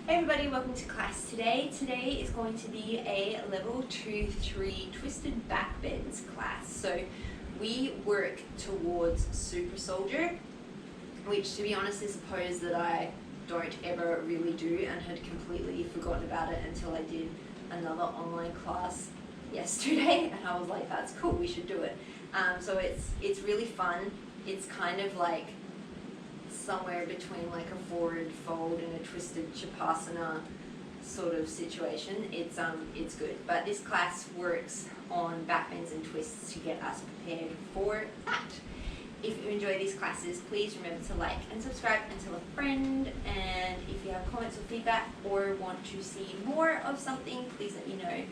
Hey everybody, welcome to class today. Today is going to be a level 2-3 twisted back bends class. So we work towards super soldier, which to be honest is a pose that I don't ever really do and had completely forgotten about it until I did another online class yesterday and I was like, that's cool, we should do it. So it's really fun. It's kind of like somewhere between like a forward fold and a twisted Shavasana sort of situation. It's good. But this class works on back bends and twists to get us prepared for that. If you enjoy these classes, please remember to like and subscribe and tell a friend. And if you have comments or feedback or want to see more of something, please let me know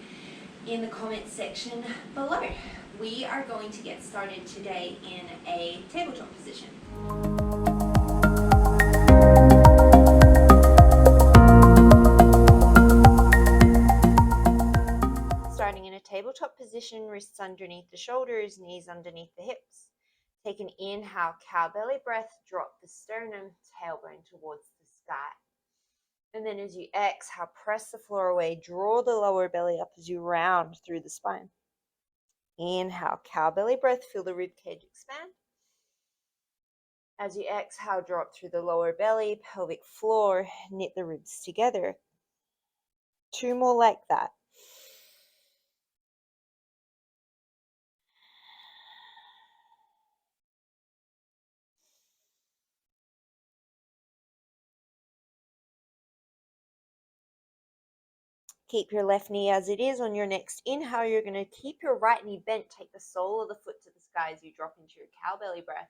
in the comments section below. We are going to get started today in a tabletop position. Starting in a tabletop position, wrists underneath the shoulders, knees underneath the hips. Take an inhale, cow belly breath, drop the sternum, tailbone towards the sky. And then as you exhale, press the floor away, draw the lower belly up as you round through the spine. Inhale, cow belly breath, feel the rib cage expand. As you exhale, drop through the lower belly, pelvic floor, knit the ribs together. 2 more like that. Keep your left knee as it is. On your next inhale, you're going to keep your right knee bent. Take the sole of the foot to the sky as you drop into your cow belly breath.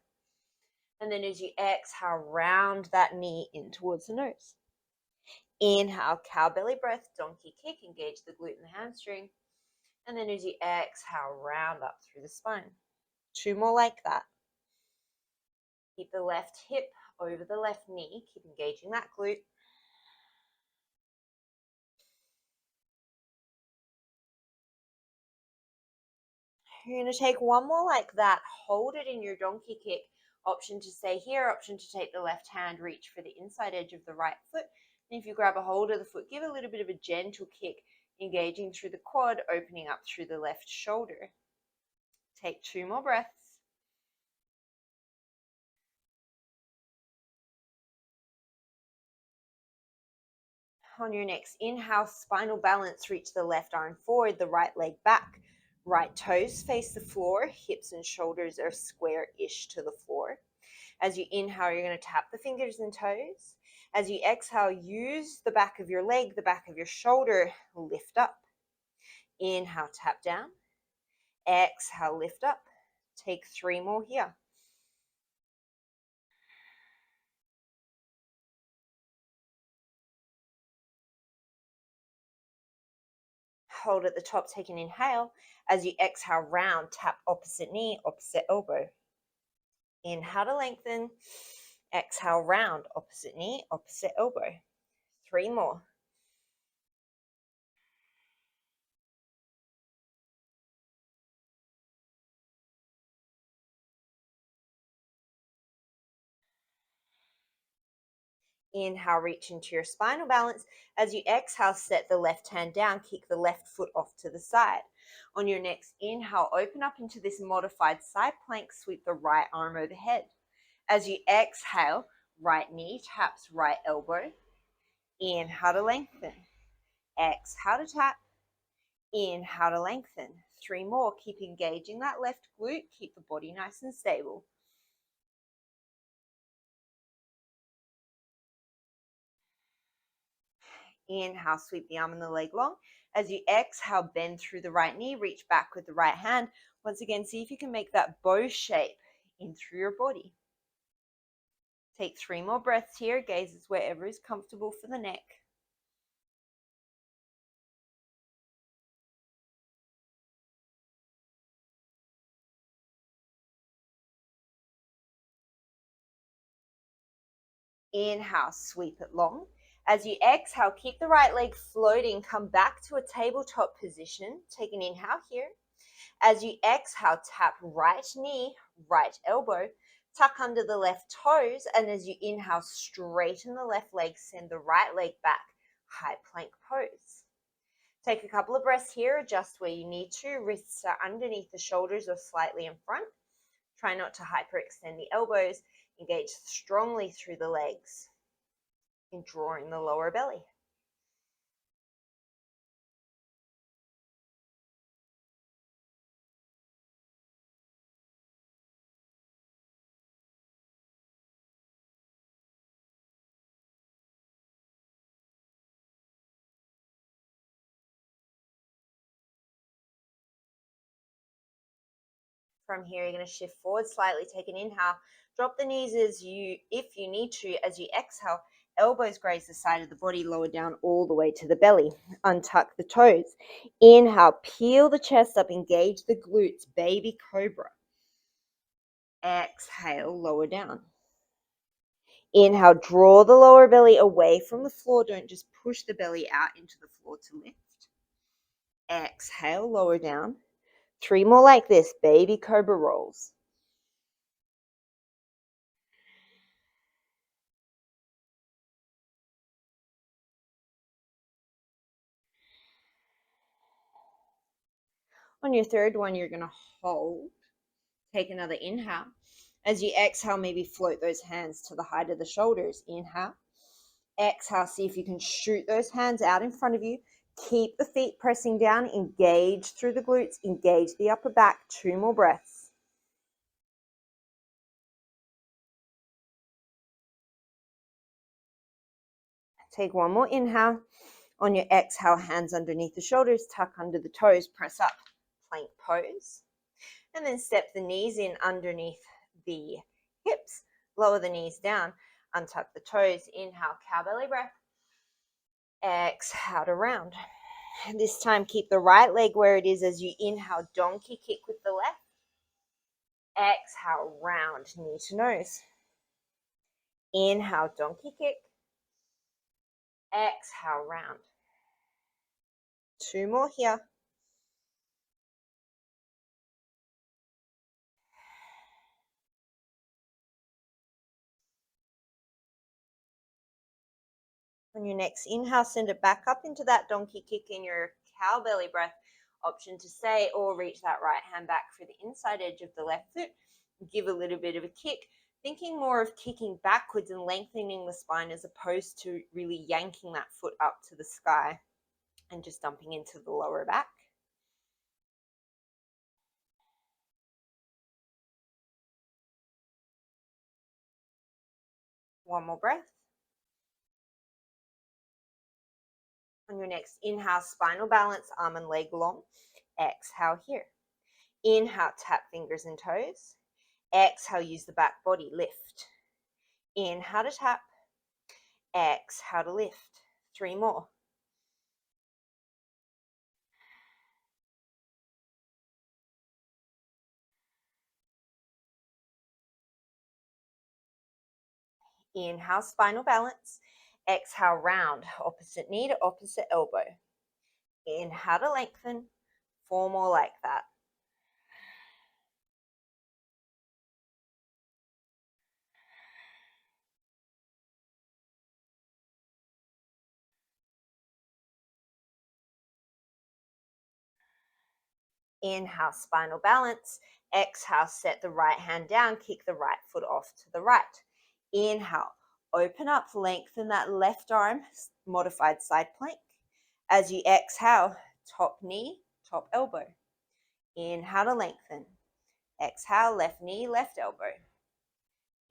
And then as you exhale, round that knee in towards the nose. Inhale, cow belly breath, donkey kick, engage the glute and the hamstring. And then as you exhale, round up through the spine. 2 more like that. Keep the left hip over the left knee. Keep engaging that glute. You're going to take 1 more like that. Hold it in your donkey kick. Option to stay here, option to take the left hand, reach for the inside edge of the right foot. And if you grab a hold of the foot, give a little bit of a gentle kick, engaging through the quad, opening up through the left shoulder. Take 2 more breaths. On your next inhale, spinal balance, reach the left arm forward, the right leg back. Right toes face the floor, hips and shoulders are square-ish to the floor. As you inhale, you're going to tap the fingers and toes. As you exhale, use the back of your leg, the back of your shoulder, lift up. Inhale, tap down. Exhale, lift up. Take 3 more here. Hold at the top, take an inhale. As you exhale, round, tap opposite knee, opposite elbow. Inhale to lengthen. Exhale, round, opposite knee, opposite elbow. 3 more. Inhale, reach into your spinal balance. As you exhale, set the left hand down, kick the left foot off to the side. On your next inhale, open up into this modified side plank, sweep the right arm overhead. As you exhale, right knee taps right elbow. Inhale to lengthen. Exhale to tap. Inhale to lengthen. 3 more. Keep engaging that left glute. Keep the body nice and stable. Inhale, sweep the arm and the leg long. As you exhale, bend through the right knee, reach back with the right hand. Once again, see if you can make that bow shape in through your body. Take 3 more breaths here. Gazes wherever is comfortable for the neck. Inhale, sweep it long. As you exhale, keep the right leg floating. Come back to a tabletop position. Take an inhale here. As you exhale, tap right knee, right elbow. Tuck under the left toes. And as you inhale, straighten the left leg. Send the right leg back. high plank pose. Take a couple of breaths here, adjust where you need to. Wrists are underneath the shoulders or slightly in front. Try not to hyperextend the elbows. Engage strongly through the legs in drawing the lower belly. From here, you're going to shift forward slightly, take an inhale, drop the knees if you need to. As you exhale, elbows graze the side of the body, lower down all the way to the belly. Untuck the toes. Inhale, peel the chest up, engage the glutes, baby cobra. Exhale, lower down. Inhale, draw the lower belly away from the floor. Don't just push the belly out into the floor to lift. Exhale, lower down. 3 more like this, baby cobra rolls. On your third one, you're going to hold. Take another inhale. As you exhale, maybe float those hands to the height of the shoulders. Inhale. Exhale, see if you can shoot those hands out in front of you. Keep the feet pressing down. Engage through the glutes. Engage the upper back. 2 more breaths. Take 1 more inhale. On your exhale, hands underneath the shoulders, tuck under the toes, press up, plank pose. And then step the knees in underneath the hips, lower the knees down, untuck the toes, inhale, cow belly breath. Exhale to round. This time, keep the right leg where it is as you inhale, donkey kick with the left. Exhale, round, knee to nose. Inhale, donkey kick. Exhale, round. 2 more here. On your next inhale, send it back up into that donkey kick in your cow belly breath. Option to stay or reach that right hand back for the inside edge of the left foot. Give a little bit of a kick, thinking more of kicking backwards and lengthening the spine as opposed to really yanking that foot up to the sky and just dumping into the lower back. One more breath. On your next inhale, spinal balance, arm and leg long. Exhale here. Inhale, tap fingers and toes. Exhale, use the back body, lift. Inhale to tap. Exhale to lift. 3 more. Inhale, spinal balance. Exhale, round, opposite knee to opposite elbow. Inhale to lengthen. 4 more like that. Inhale, spinal balance. Exhale, set the right hand down, kick the right foot off to the right. Inhale, open up, lengthen that left arm, modified side plank. As you exhale, top knee, top elbow. Inhale to lengthen. Exhale, left knee, left elbow.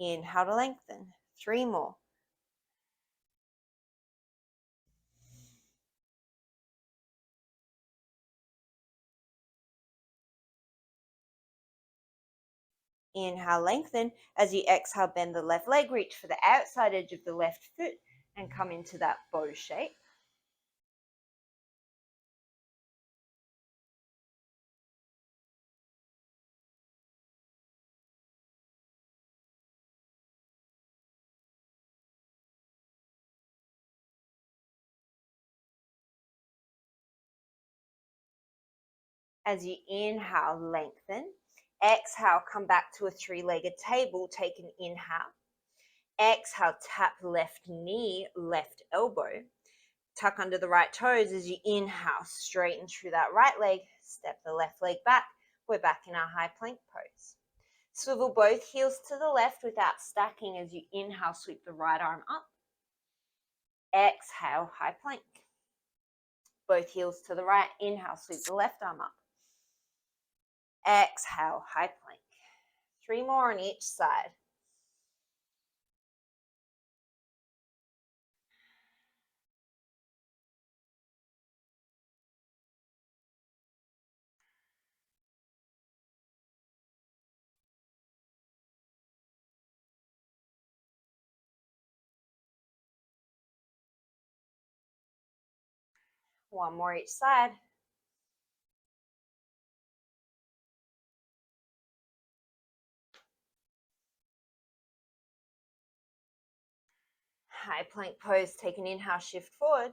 Inhale to lengthen. 3 more. Inhale, lengthen. As you exhale, bend the left leg, reach for the outside edge of the left foot and come into that bow shape. As you inhale, lengthen. Exhale, come back to a 3-legged table. Take an inhale. Exhale, tap left knee, left elbow. Tuck under the right toes as you inhale, straighten through that right leg, step the left leg back. We're back in our high plank pose. Swivel both heels to the left without stacking as you inhale, sweep the right arm up. Exhale, high plank. Both heels to the right, inhale, sweep the left arm up. Exhale, high plank. 3 more on each side. One more each side. High plank pose, take an inhale, shift forward.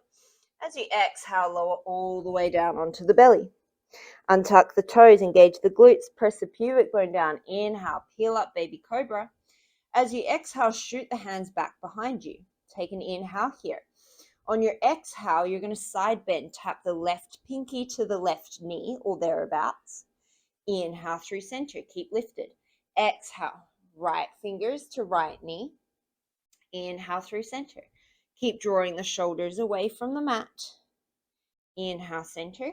As you exhale, lower all the way down onto the belly. Untuck the toes, engage the glutes, press the pubic bone down. Inhale, peel up, baby cobra. As you exhale, shoot the hands back behind you. Take an inhale here. On your exhale, you're going to side bend. Tap the left pinky to the left knee or thereabouts. Inhale through center. Keep lifted. Exhale, right fingers to right knee. Inhale through center. Keep drawing the shoulders away from the mat. Inhale, center.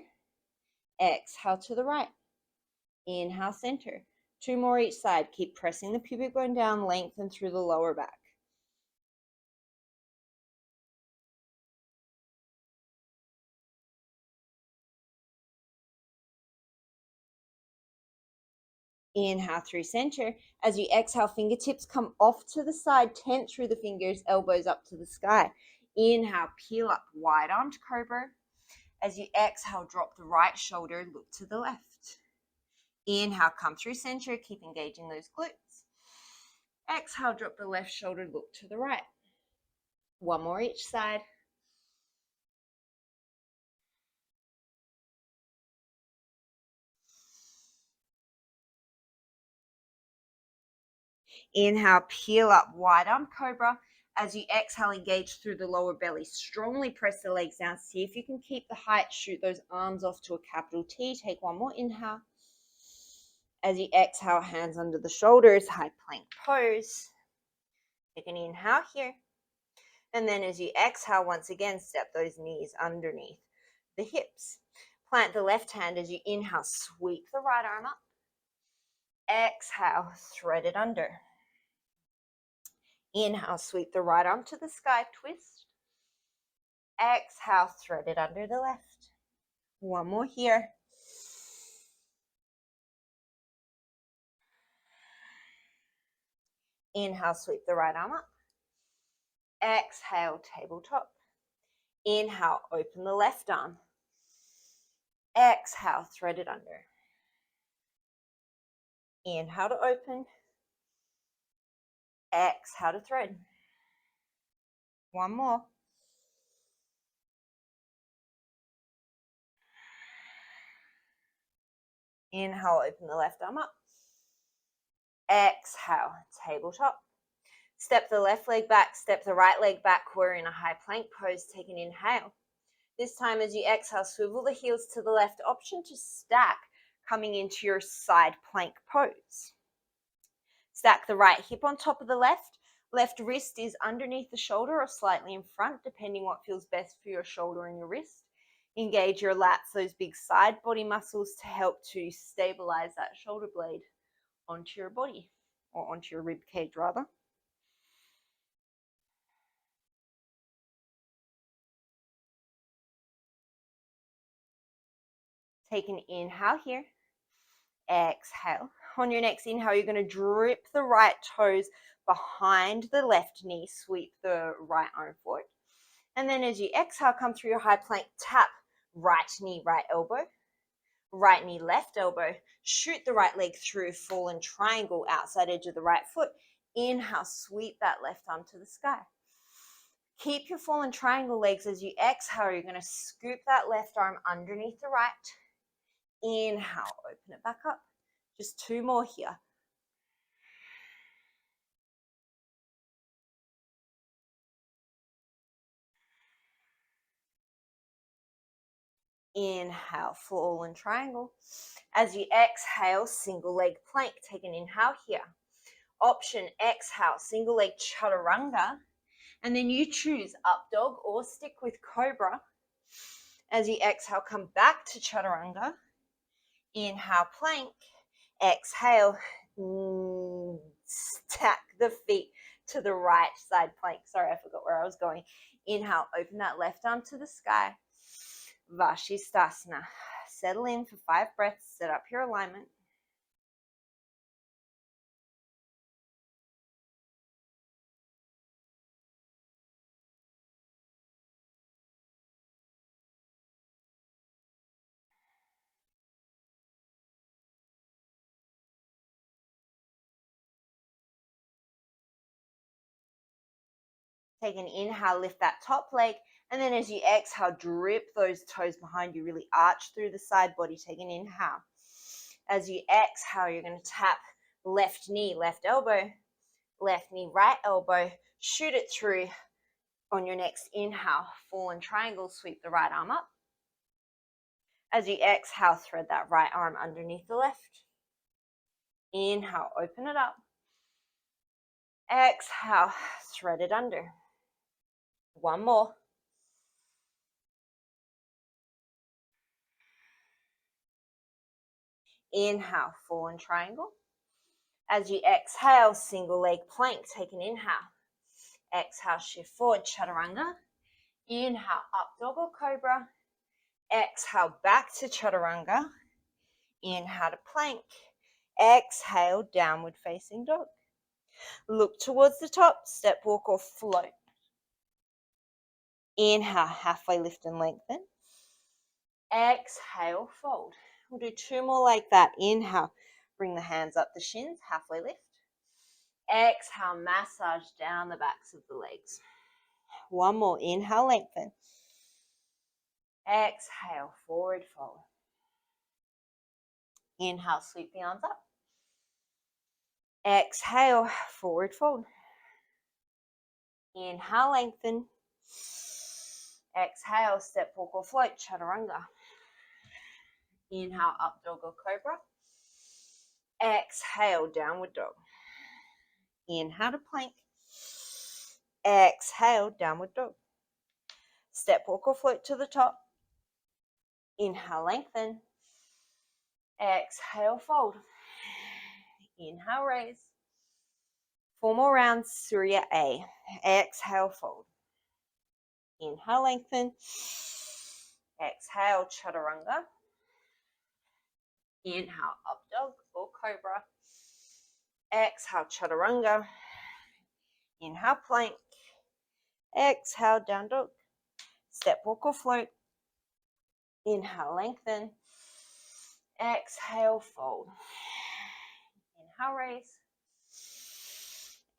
Exhale to the right. Inhale, center. 2 more each side. Keep pressing the pubic bone down, lengthen through the lower back. Inhale through center. As you exhale, fingertips come off to the side, tent through the fingers, elbows up to the sky. Inhale, peel up, wide armed cobra. As you exhale, drop the right shoulder, look to the left. Inhale, come through center, keep engaging those glutes. Exhale, drop the left shoulder, look to the right. One more each side. Inhale, peel up, wide arm cobra. As you exhale, engage through the lower belly. Strongly press the legs down. See if you can keep the height. Shoot those arms off to a capital T. Take one more inhale. As you exhale, hands under the shoulders, high plank pose. Take an inhale here. And then as you exhale, once again, step those knees underneath the hips. Plant the left hand as you inhale, sweep the right arm up. Exhale, thread it under. Inhale, sweep the right arm to the sky, twist. Exhale, thread it under the left. One more here. Inhale, sweep the right arm up. Exhale, tabletop. Inhale, open the left arm. Exhale, thread it under. Inhale to open. Exhale to thread. One more. Inhale, open the left arm up. Exhale, tabletop. Step the left leg back, step the right leg back. We're in a high plank pose. Take an inhale. This time as you exhale, swivel the heels to the left. Option to stack, coming into your side plank pose. Stack the right hip on top of the left. Left wrist is underneath the shoulder or slightly in front, depending what feels best for your shoulder and your wrist. Engage your lats, those big side body muscles, to help to stabilize that shoulder blade onto your body, or onto your rib cage rather. Take an inhale here. Exhale. On your next inhale, you're going to drip the right toes behind the left knee, sweep the right arm forward. And then as you exhale, come through your high plank, tap right knee, right elbow, right knee, left elbow, shoot the right leg through, fallen triangle, outside edge of the right foot. Inhale, sweep that left arm to the sky. Keep your fallen triangle legs. As you exhale, you're going to scoop that left arm underneath the right. Inhale, open it back up. Just 2 more here. Inhale, fallen triangle. As you exhale, single leg plank. Take an inhale here. Option, exhale, single leg chaturanga. And then you choose up dog or stick with cobra. As you exhale, come back to chaturanga. Inhale, plank. Exhale, stack the feet to the right side plank. Sorry, I forgot where I was going. Inhale, open that left arm to the sky. Vashisthasana. Settle in for 5 breaths. Set up your alignment. Take an inhale, lift that top leg. And then as you exhale, drip those toes behind you. Really arch through the side body. Take an inhale. As you exhale, you're going to tap left knee, left elbow, left knee, right elbow. Shoot it through on your next inhale. Fallen triangle, sweep the right arm up. As you exhale, thread that right arm underneath the left. Inhale, open it up. Exhale, thread it under. One more. Inhale, fallen triangle. As you exhale, single leg plank. Take an inhale. Exhale, shift forward, chaturanga. Inhale, up dog or cobra. Exhale, back to chaturanga. Inhale to plank. Exhale, downward facing dog. Look towards the top, step, walk, or float. Inhale, halfway lift and lengthen. Exhale, fold. We'll do 2 more like that. Inhale, bring the hands up the shins, halfway lift. Exhale, massage down the backs of the legs. 1 more. Inhale, lengthen. Exhale, forward fold. Inhale, sweep the arms up. Exhale, forward fold. Inhale, lengthen. Exhale, step, walk, or float, chaturanga. Inhale, up dog or cobra. Exhale, downward dog. Inhale to plank. Exhale, downward dog. Step, walk, or float to the top. Inhale, lengthen. Exhale, fold. Inhale, raise. 4 more rounds, Surya A. Exhale, fold. Inhale, lengthen. Exhale, chaturanga. Inhale, up dog or cobra. Exhale, chaturanga. Inhale, plank. Exhale, down dog. Step, walk, or float. Inhale, lengthen. Exhale, fold. Inhale, raise.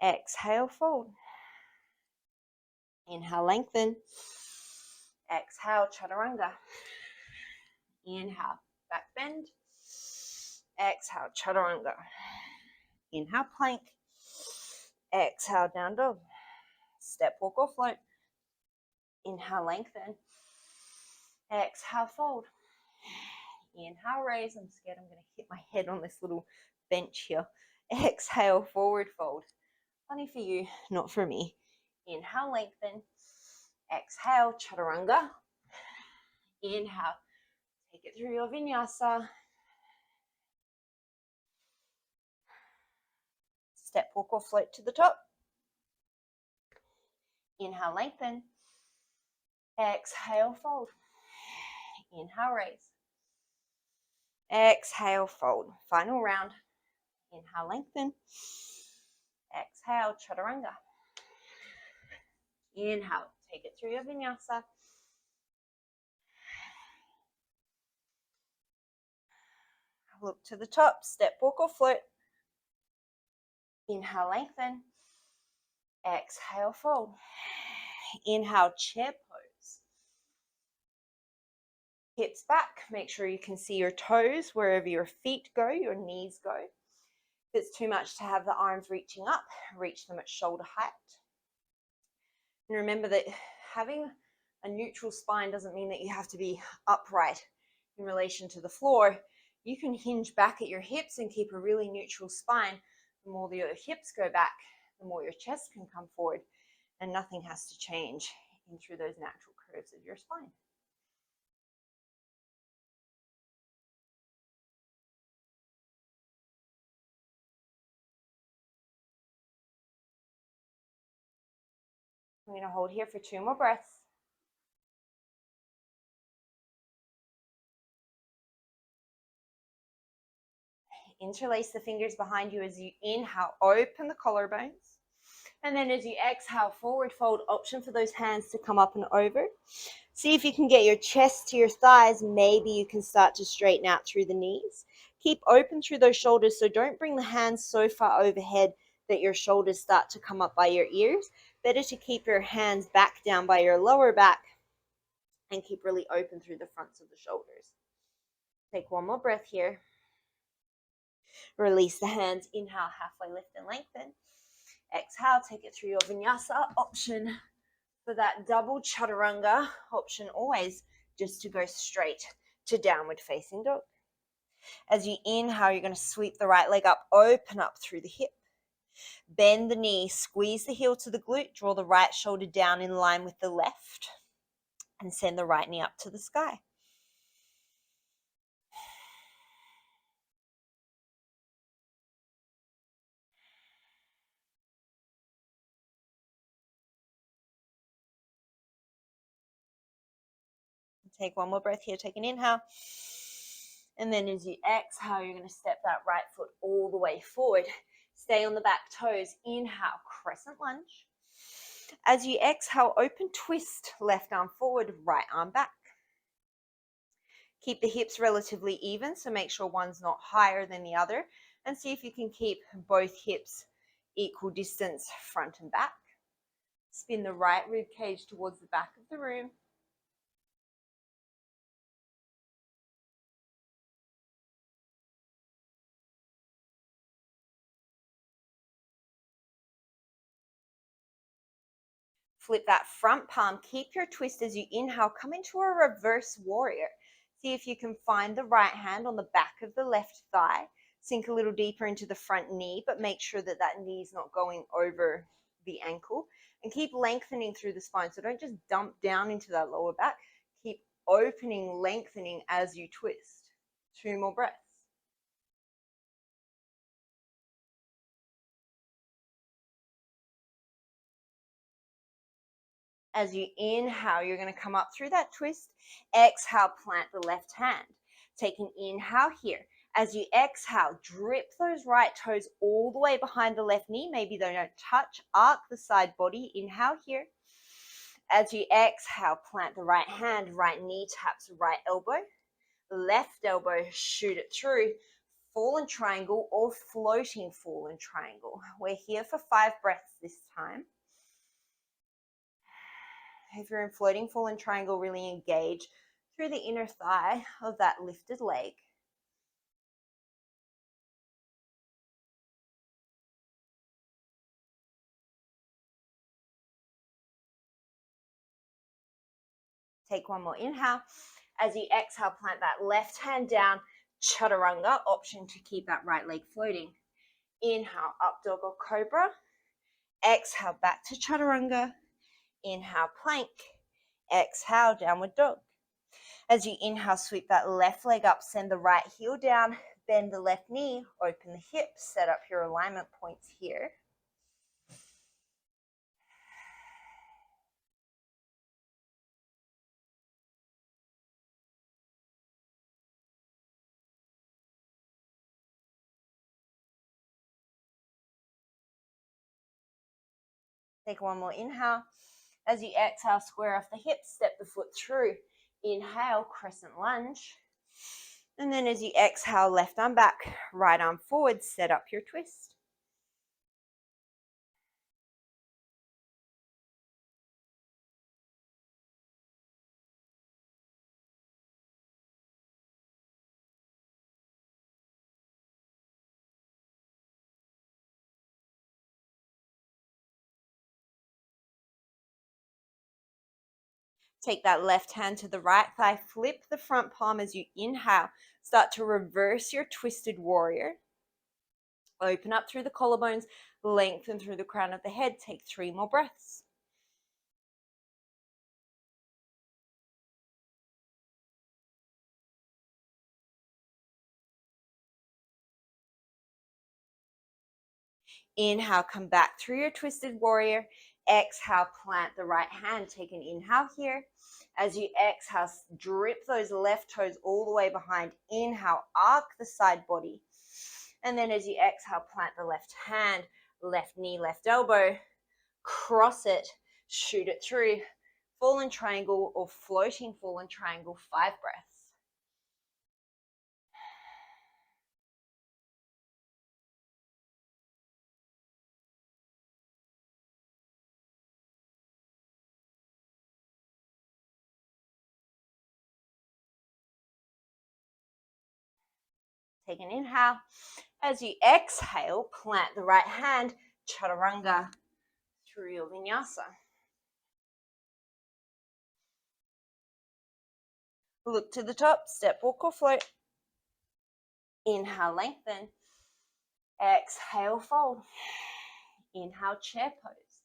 Exhale, fold. Inhale, lengthen. Exhale, chaturanga. Inhale, back bend. Exhale, chaturanga. Inhale, plank. Exhale, down dog. Step, walk, or float. Inhale, lengthen. Exhale, fold. Inhale, raise. I'm scared I'm going to hit my head on this little bench here. Exhale, forward fold. Funny for you, not for me. Inhale, lengthen. Exhale, chaturanga. Inhale, take it through your vinyasa. Step, walk, or float to the top. Inhale, lengthen. Exhale, fold. Inhale, raise. Exhale, fold. Final round. Inhale, lengthen. Exhale, chaturanga. Inhale, take it through your vinyasa. Look to the top, step, walk, or float. Inhale, lengthen. Exhale, fold. Inhale, chair pose. Hips back, make sure you can see your toes wherever your feet go, your knees go. If it's too much to have the arms reaching up, reach them at shoulder height. And remember that having A neutral spine doesn't mean that you have to be upright in relation to the floor. You can hinge back at your hips and keep a really neutral spine. The more your hips go back, the more your chest can come forward, and nothing has to change in through those natural curves of your spine. I'm going to hold here for 2 more breaths. Interlace the fingers behind you as you inhale, open the collarbones. And then as you exhale, forward fold, option for those hands to come up and over. See if you can get your chest to your thighs. Maybe you can start to straighten out through the knees. Keep open through those shoulders, so don't bring the hands so far overhead that your shoulders start to come up by your ears. Better to keep your hands back down by your lower back and keep really open through the fronts of the shoulders. Take one more breath here. Release the hands. Inhale, halfway lift and lengthen. Exhale, take it through your vinyasa. Option for that double chaturanga. Option always just to go straight to downward facing dog. As you inhale, you're going to sweep the right leg up, open up through the hip. Bend the knee, squeeze the heel to the glute, draw the right shoulder down in line with the left, and send the right knee up to the sky. Take one more breath here. Take an inhale. And then as you exhale, you're going to step that right foot all the way forward. Stay on the back toes. Inhale, crescent lunge. As you exhale, open twist, left arm forward, right arm back. Keep the hips relatively even, so make sure one's not higher than the other, and see if you can keep both hips equal distance front and back. Spin the right rib cage towards the back of the room. Flip that front palm. Keep your twist as you inhale. Come into a reverse warrior. See if you can find the right hand on the back of the left thigh. Sink a little deeper into the front knee, but make sure that that knee is not going over the ankle. And keep lengthening through the spine. So don't just dump down into that lower back. Keep opening, lengthening as you twist. 2 more breaths. As you inhale, you're going to come up through that twist. Exhale, plant the left hand. Take an inhale here. As you exhale, drip those right toes all the way behind the left knee. Maybe they don't touch. Arc the side body. Inhale here. As you exhale, plant the right hand. Right knee taps right elbow. Left elbow, shoot it through. Fallen triangle or floating fallen triangle. We're here for 5 breaths this time. If you're in floating fallen triangle, really engage through the inner thigh of that lifted leg. Take one more inhale. As you exhale, plant that left hand down, chaturanga, option to keep that right leg floating. Inhale, up dog or cobra. Exhale, back to chaturanga. Inhale, plank. Exhale, downward dog. As you inhale, sweep that left leg up, send the right heel down, bend the left knee, open the hips, set up your alignment points here. Take one more inhale. As you exhale, square off the hips, step the foot through. Inhale, crescent lunge. And then as you exhale, left arm back, right arm forward, set up your twist. Take that left hand to the right thigh, flip the front palm as you inhale. Start to reverse your twisted warrior. Open up through the collarbones, lengthen through the crown of the head. Take 3 more breaths. Inhale, come back through your twisted warrior. Exhale, plant the right hand. Take an inhale here. As you exhale, drip those left toes all the way behind. Inhale, arc the side body. And then as you exhale, plant the left hand, left knee, left elbow, cross it, shoot it through. Fallen triangle or floating fallen triangle, 5 breaths. Take an inhale. As you exhale, plant the right hand, chaturanga, through your vinyasa. Look to the top, step, walk, or float. Inhale, lengthen. Exhale, fold. Inhale, chair pose.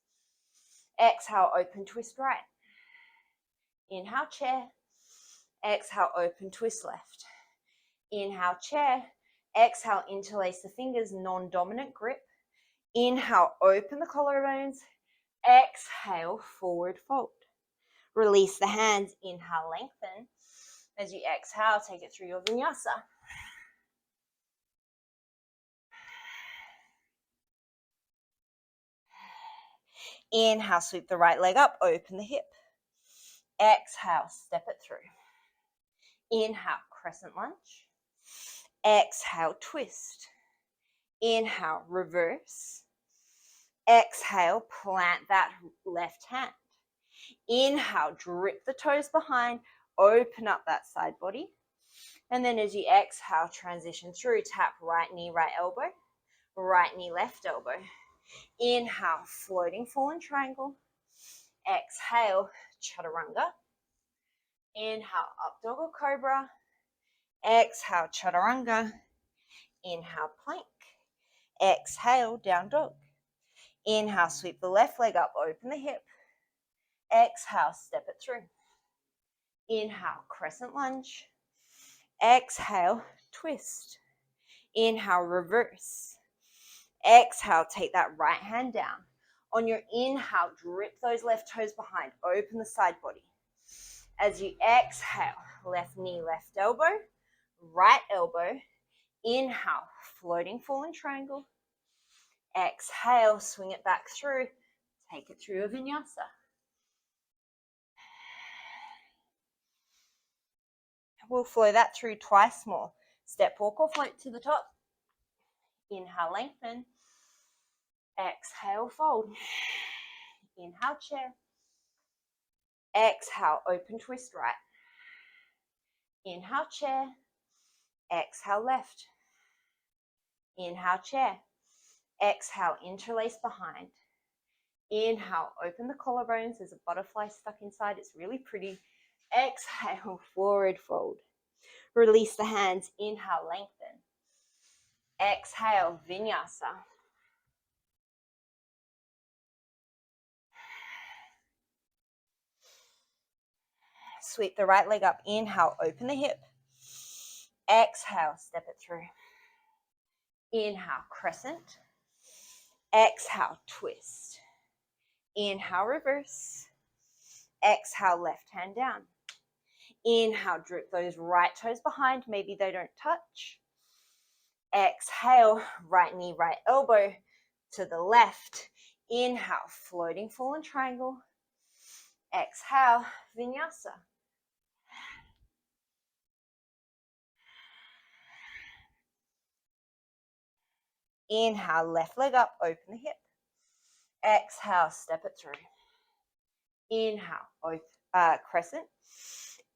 Exhale, open, twist right. Inhale, chair. Exhale, open, twist left. Inhale, chair. Exhale, interlace the fingers, non-dominant grip. Inhale, open the collarbones. Exhale, forward fold. Release the hands. Inhale, lengthen. As you exhale, take it through your vinyasa. Inhale, sweep the right leg up, open the hip. Exhale, step it through. Inhale, crescent lunge. Exhale, twist. Inhale, reverse. Exhale, plant that left hand. Inhale, drip the toes behind, open up that side body. And then as you exhale, transition through, tap right knee, right elbow, right knee, left elbow. Inhale, floating fallen triangle. Exhale, chaturanga. Inhale, up dog or cobra. Exhale, chaturanga. Inhale, plank. Exhale, down dog. Inhale, sweep the left leg up, open the hip. Exhale, step it through. Inhale, crescent lunge. Exhale, twist. Inhale, reverse. Exhale, take that right hand down. On your inhale, drip those left toes behind, open the side body. As you exhale, left knee, left elbow, right elbow. Inhale, floating fallen triangle. Exhale, swing it back through. Take it through a vinyasa. We'll flow that through twice more. Step, walk, or float to the top. Inhale, lengthen. Exhale, fold. Inhale, chair. Exhale, open, twist right. Inhale, chair. Exhale, left. Inhale, chair. Exhale, interlace behind. Inhale, open the collarbones. There's a butterfly stuck inside. It's really pretty. Exhale, forward fold. Release the hands. Inhale, lengthen. Exhale, vinyasa. Sweep the right leg up. Inhale, open the hip. Exhale, step it through. Inhale, crescent. Exhale, twist. Inhale, reverse. Exhale, left hand down. Inhale, drip those right toes behind. Maybe they don't touch. Exhale, right knee, right elbow to the left. Inhale, floating fallen triangle. Exhale, vinyasa. Inhale, left leg up, open the hip. Exhale, step it through. Inhale, crescent.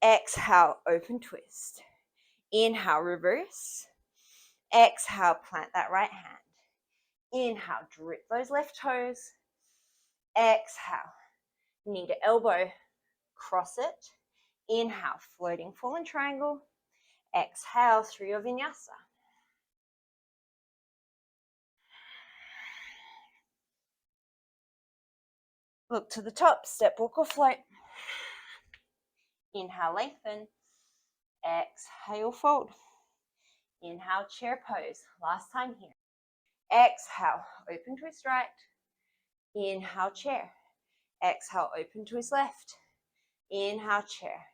Exhale, open twist. Inhale, reverse. Exhale, plant that right hand. Inhale, drip those left toes. Exhale, knee to elbow, cross it. Inhale, floating fallen triangle. Exhale through your vinyasa. Look to the top, step, walk, or float. Inhale, lengthen. Exhale, fold. Inhale, chair pose. Last time here. Exhale, open twist right. Inhale, chair. Exhale, open twist left. Inhale, chair.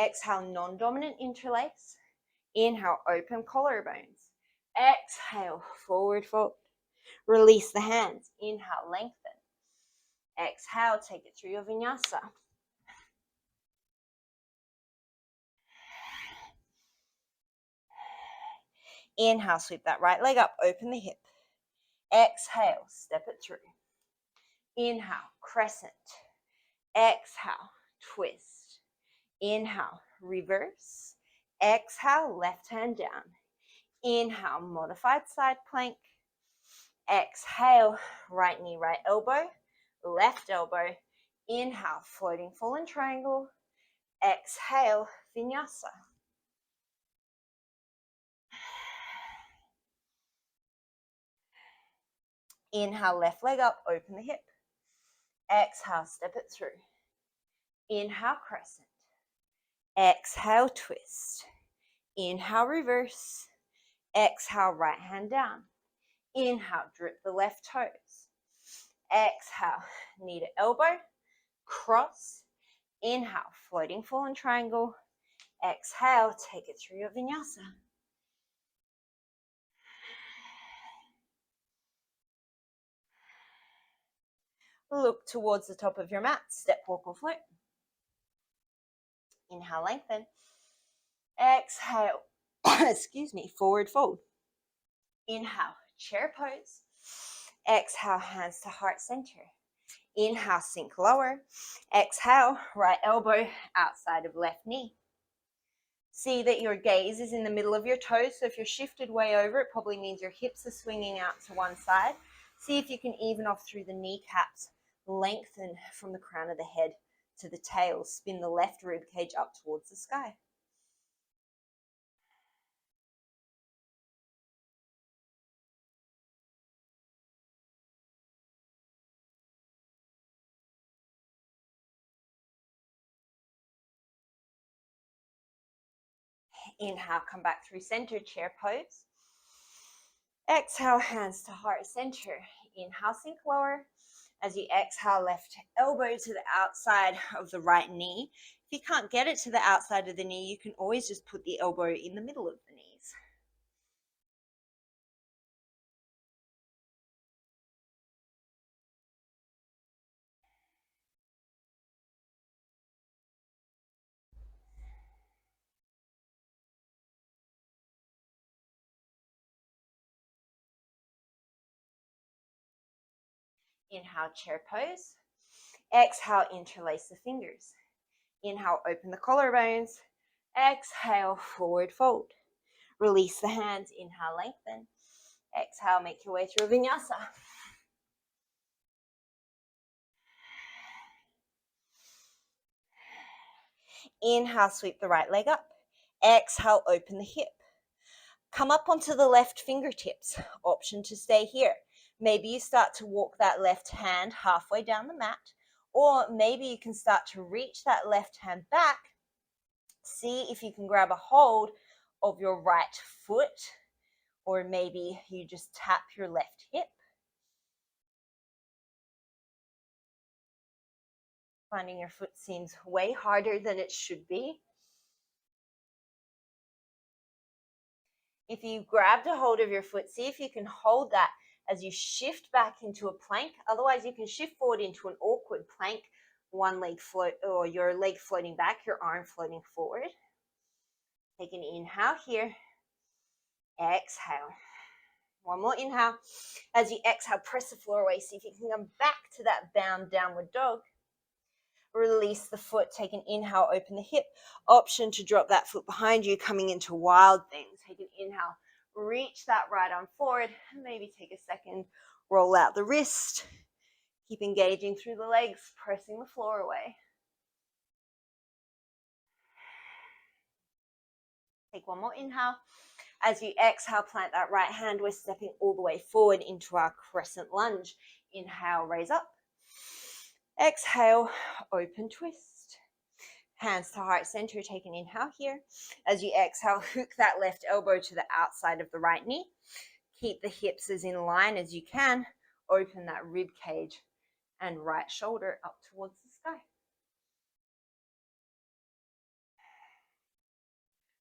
Exhale, non-dominant interlace. Inhale, open collarbones. Exhale, forward fold. Release the hands. Inhale, lengthen. Exhale, take it through your vinyasa. Inhale, sweep that right leg up, open the hip. Exhale, step it through. Inhale, crescent. Exhale, twist. Inhale, reverse. Exhale, left hand down. Inhale, modified side plank. Exhale, right knee, right elbow, left elbow. Inhale, floating fallen triangle. Exhale, vinyasa. Inhale, left leg up, open the hip. Exhale, step it through. Inhale, crescent. Exhale, twist. Inhale, reverse. Exhale, right hand down. Inhale, drip the left toes. Exhale, knee to elbow, cross. Inhale, floating fallen triangle. Exhale, take it through your vinyasa. Look towards the top of your mat, step, walk, or float. Inhale, lengthen. Exhale, excuse me, forward fold. Inhale, chair pose. Exhale, hands to heart center. Inhale, sink lower. Exhale, right elbow outside of left knee. See that your gaze is in the middle of your toes. So if you're shifted way over, it probably means your hips are swinging out to one side. See if you can even off through the kneecaps. Lengthen from the crown of the head to the tail. Spin the left rib cage up towards the sky. Inhale, come back through center, chair pose. Exhale, hands to heart center. Inhale, sink lower. As you exhale, left elbow to the outside of the right knee. If you can't get it to the outside of the knee, you can always just put the elbow in the middle of the knees. Inhale, chair pose. Exhale, interlace the fingers. Inhale, open the collarbones. Exhale, forward fold. Release the hands. Inhale, lengthen. Exhale, make your way through vinyasa. Inhale, sweep the right leg up. Exhale, open the hip. Come up onto the left fingertips. Option to stay here. Maybe you start to walk that left hand halfway down the mat, or maybe you can start to reach that left hand back. See if you can grab a hold of your right foot, or maybe you just tap your left hip. Finding your foot seems way harder than it should be. If you grabbed a hold of your foot, see if you can hold that as you shift back into a plank. Otherwise, you can shift forward into an awkward plank, one leg float, or your leg floating back, your arm floating forward. Take an inhale here. Exhale. One more inhale. As you exhale, press the floor away. See if you can come back to that bound downward dog. Release the foot. Take an inhale, open the hip. Option to drop that foot behind you, coming into wild things. Take an inhale, reach that right arm forward. Maybe take a second, roll out the wrist. Keep engaging through the legs, pressing the floor away. Take one more inhale. As you exhale, plant that right hand. We're stepping all the way forward into our crescent lunge. Inhale, raise up. Exhale, open twist. Hands to heart center, take an inhale here. As you exhale, hook that left elbow to the outside of the right knee. Keep the hips as in line as you can. Open that rib cage and right shoulder up towards the sky.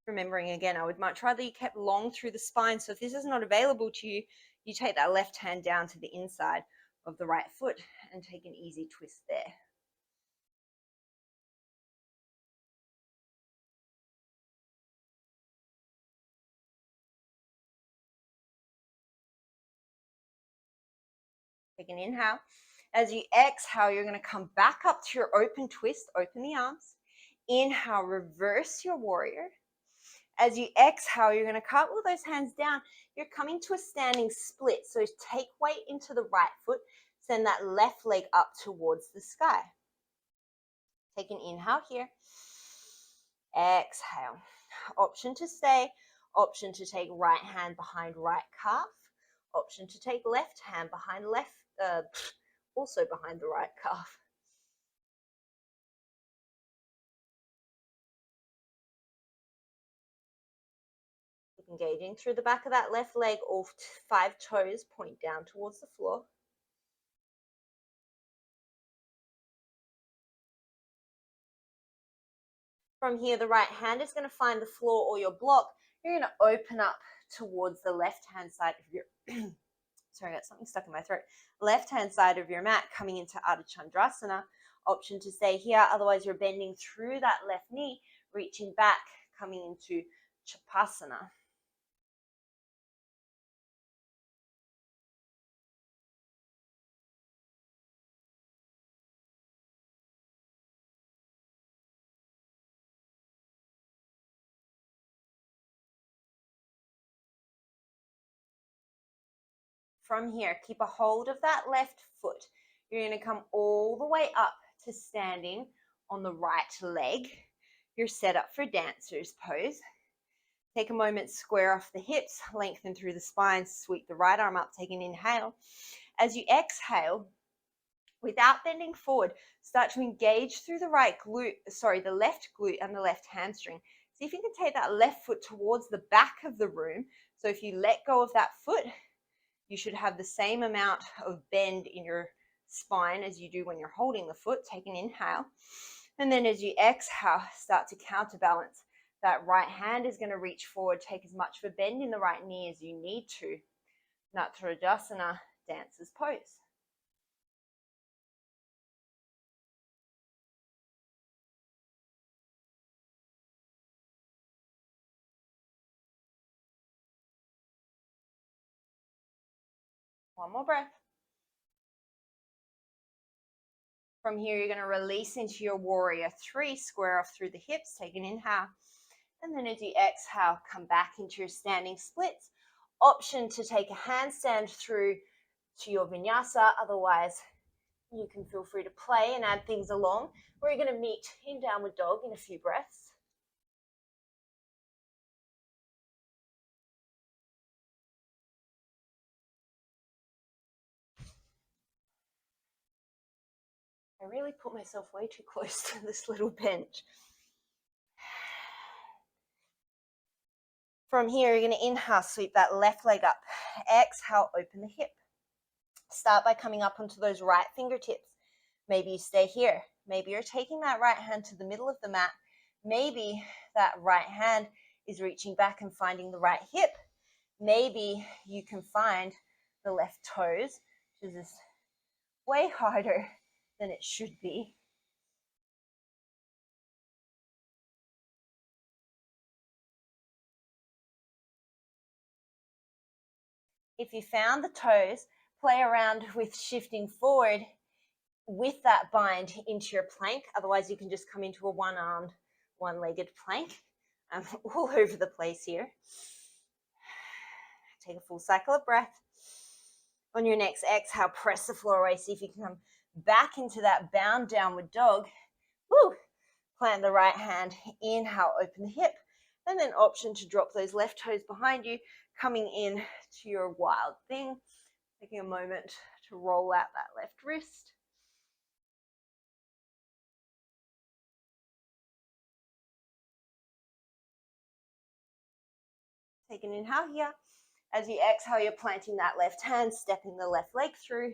Remembering again, I would much rather you kept long through the spine. So if this is not available to you, you take that left hand down to the inside of the right foot and take an easy twist there. Take an inhale. As you exhale, you're going to come back up to your open twist. Open the arms. Inhale, reverse your warrior. As you exhale, you're going to cartwheel those hands down. You're coming to a standing split. So take weight into the right foot. Send that left leg up towards the sky. Take an inhale here. Exhale. Option to stay. Option to take right hand behind right calf. Option to take left hand behind left, also behind the right calf. Keep engaging through the back of that left leg. All 5 toes point down towards the floor. From here, the right hand is going to find the floor or your block. You're going to open up towards the left-hand side of your, sorry, I got something stuck in my throat. Left-hand side of your mat, coming into Ardha Chandrasana. Option to stay here, otherwise you're bending through that left knee, reaching back, coming into Chapasana. From here, keep a hold of that left foot. You're going to come all the way up to standing on the right leg. You're set up for dancer's pose. Take a moment, square off the hips, lengthen through the spine, sweep the right arm up, take an inhale. As you exhale, without bending forward, start to engage through the the left glute and the left hamstring. See if you can take that left foot towards the back of the room. So if you let go of that foot, you should have the same amount of bend in your spine as you do when you're holding the foot. Take an inhale. And then as you exhale, start to counterbalance. That right hand is going to reach forward. Take as much of a bend in the right knee as you need to. Natrajasana, dancer's pose. One more breath. From here, you're going to release into your warrior 3, square off through the hips, take an inhale. And then as you exhale, come back into your standing splits. Option to take a handstand through to your vinyasa. Otherwise, you can feel free to play and add things along. We're going to meet in downward dog in a few breaths. I really put myself way too close to this little bench. From here, you're going to inhale, sweep that left leg up. Exhale, open the hip. Start by coming up onto those right fingertips. Maybe you stay here. Maybe you're taking that right hand to the middle of the mat. Maybe that right hand is reaching back and finding the right hip. Maybe you can find the left toes, which is way harder than it should be. If you found the toes, play around with shifting forward with that bind into your plank. Otherwise, you can just come into a one-armed, one-legged plank. I'm all over the place here. Take a full cycle of breath. On your next exhale, press the floor away. See if you can come back into that bound downward dog. Woo! Plant the right hand. Inhale, open the hip. And then option to drop those left toes behind you, coming in to your wild thing. Taking a moment to roll out that left wrist. Take an inhale here. As you exhale, you're planting that left hand, stepping the left leg through.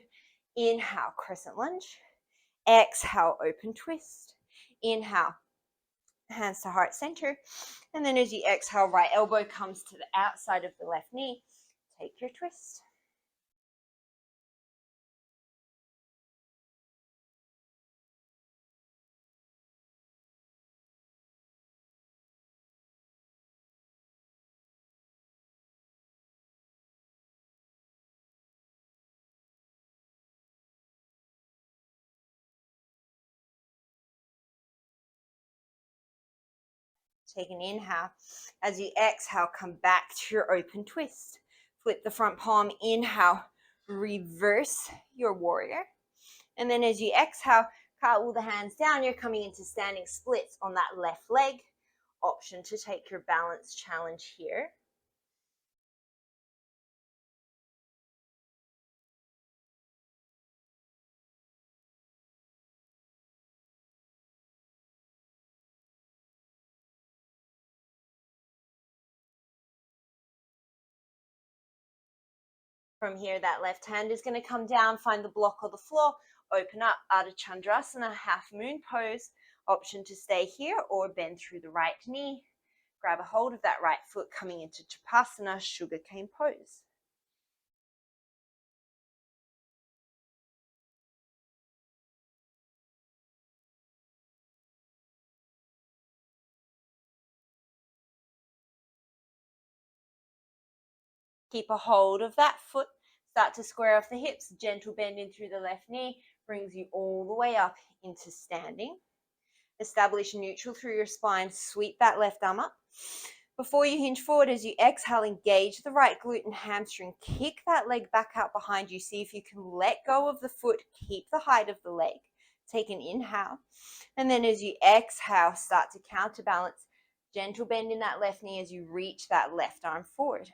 Inhale, crescent lunge. Exhale, open twist. Inhale, hands to heart center. And then as you exhale, right elbow comes to the outside of the left knee. Take your twist. Take an inhale. As you exhale, come back to your open twist. Flip the front palm, inhale, reverse your warrior. And then as you exhale, cartwheel the hands down, you're coming into standing splits on that left leg. Option to take your balance challenge here. From here, that left hand is going to come down, find the block or the floor, open up, Ardha Chandrasana, half moon pose. Option to stay here or bend through the right knee. Grab a hold of that right foot coming into Chapasana, sugarcane pose. Keep a hold of that foot. Start to square off the hips. Gentle bend in through the left knee brings you all the way up into standing. Establish neutral through your spine. Sweep that left arm up. Before you hinge forward, as you exhale, engage the right glute and hamstring. Kick that leg back out behind you. See if you can let go of the foot. Keep the height of the leg. Take an inhale. And then as you exhale, start to counterbalance. Gentle bend in that left knee as you reach that left arm forward.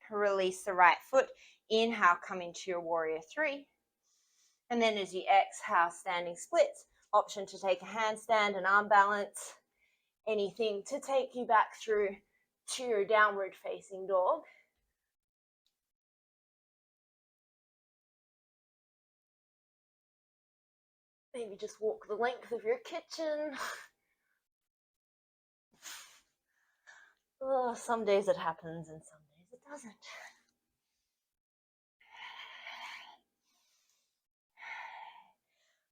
Release the right foot. Inhale, come into your warrior three. And then as you exhale, standing splits. Option to take a handstand, an arm balance, anything to take you back through to your downward facing dog. Maybe just walk the length of your kitchen. Oh, some days it happens and some days it doesn't.